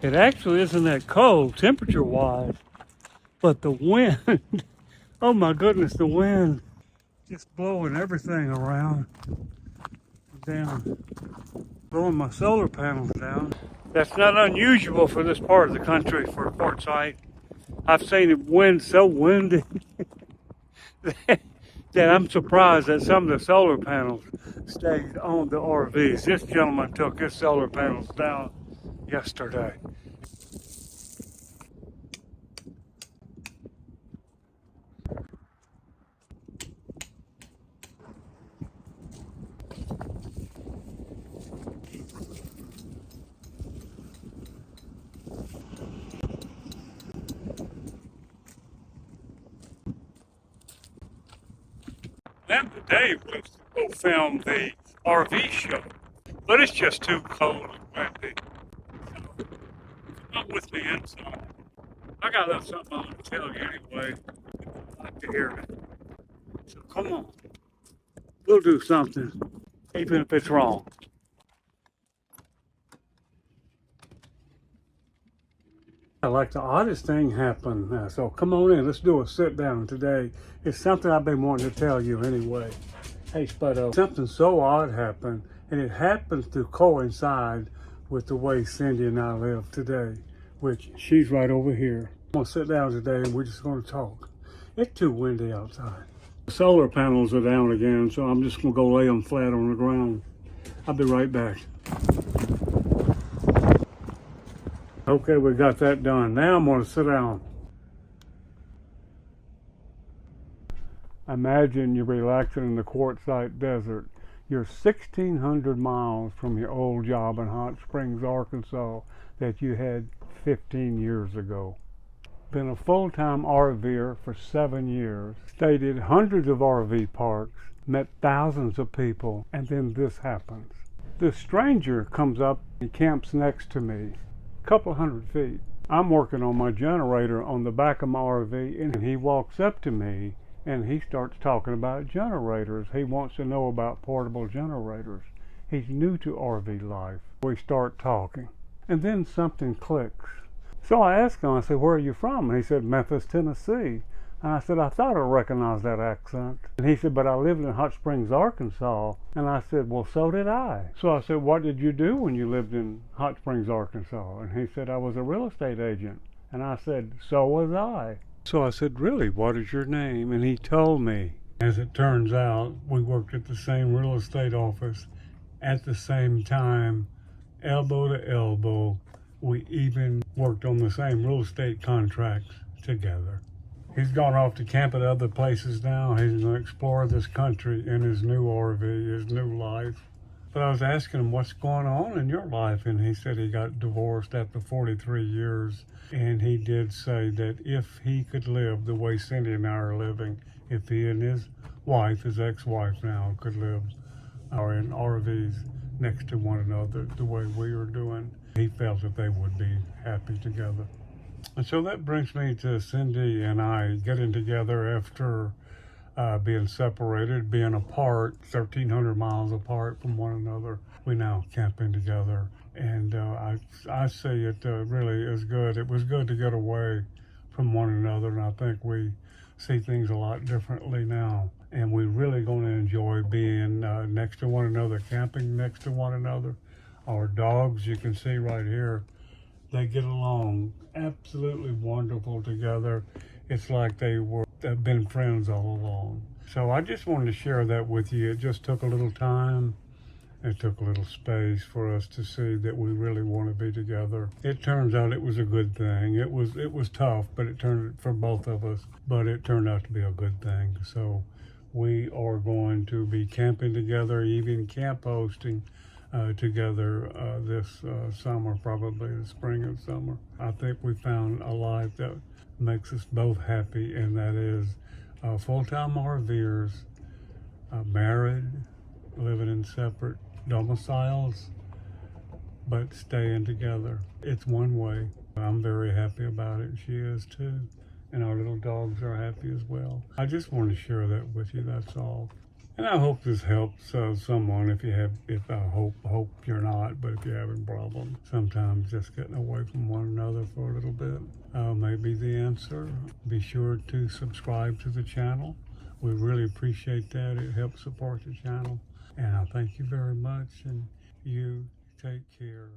It actually isn't that cold temperature-wise, but the wind, oh my goodness, the wind just blowing everything around down, blowing my solar panels down. That's not unusual for this part of the country for a quartzsite. I've seen it wind so windy that I'm surprised that some of the solar panels stayed on the RVs. This gentleman took his solar panels down yesterday. Then today was to go film the RV show, but it's just too cold and windy. So come with me inside. I got a little something I want to tell you anyway. I'd like to hear it. So come on, we'll do something, even if it's wrong. Like the oddest thing happened. So come on in. Let's do a sit down today. It's something I've been wanting to tell you anyway. Hey, Spuddo, something so odd happened, and it happens to coincide with the way Cindy and I live today, which she's right over here. I'm gonna sit down today and we're just gonna talk. It's too windy outside. The solar panels are down again, so I'm just gonna go lay them flat on the ground. I'll be right back. Okay, we got that done. Now I'm gonna sit down. Imagine you're relaxing in the Quartzsite Desert. You're 1,600 miles from your old job in Hot Springs, Arkansas that you had 15 years ago. Been a full-time RVer for 7 years. Stayed at hundreds of RV parks, met thousands of people, and then this happens. This stranger comes up and camps next to me, a couple hundred feet. I'm working on my generator on the back of my RV, and he walks up to me and he starts talking about generators. He wants to know about portable generators. He's new to RV life. We start talking, and then something clicks. So I asked him, I said, "Where are you from?" And he said, "Memphis, Tennessee." And I said, "I thought I recognized that accent." And he said, "But I lived in Hot Springs, Arkansas." And I said, "Well, so did I." So I said, "What did you do when you lived in Hot Springs, Arkansas?" And he said, "I was a real estate agent." And I said, "So was I." So I said, "Really, what is your name?" And he told me. As it turns out, we worked at the same real estate office at the same time, elbow to elbow. We even worked on the same real estate contracts together. He's gone off to camp at other places now. He's going to explore this country in his new RV, his new life. But I was asking him, "What's going on in your life?" And he said he got divorced after 43 years. And he did say that if he could live the way Cindy and I are living, if he and his wife, his ex-wife now, could live or in RVs next to one another the way we are doing, he felt that they would be happy together. And so that brings me to Cindy and I getting together after being separated, being apart, 1,300 miles apart from one another. We now camping together. And I say it really is good. It was good to get away from one another, and I think we see things a lot differently now. And we're really going to enjoy being next to one another, camping next to one another. Our dogs, you can see right here, they get along absolutely wonderful together. It's like they've been friends all along. So I just wanted to share that with you. It just took a little time. It took a little space for us to see that we really want to be together. It turns out it was a good thing. It was tough, but it turned for both of us. But it turned out to be a good thing. So we are going to be camping together, even camp hosting together this summer, probably the spring and summer. I think we found a life that makes us both happy, and that is full-time RVers, married, living in separate domiciles, but staying together. It's one way. I'm very happy about it. She is too. And our little dogs are happy as well. I just want to share that with you, that's all. And I hope this helps someone. If I hope you're not, but if you're having problems, sometimes just getting away from one another for a little bit may be the answer. Be sure to subscribe to the channel. We really appreciate that. It helps support the channel. And I thank you very much. And you take care.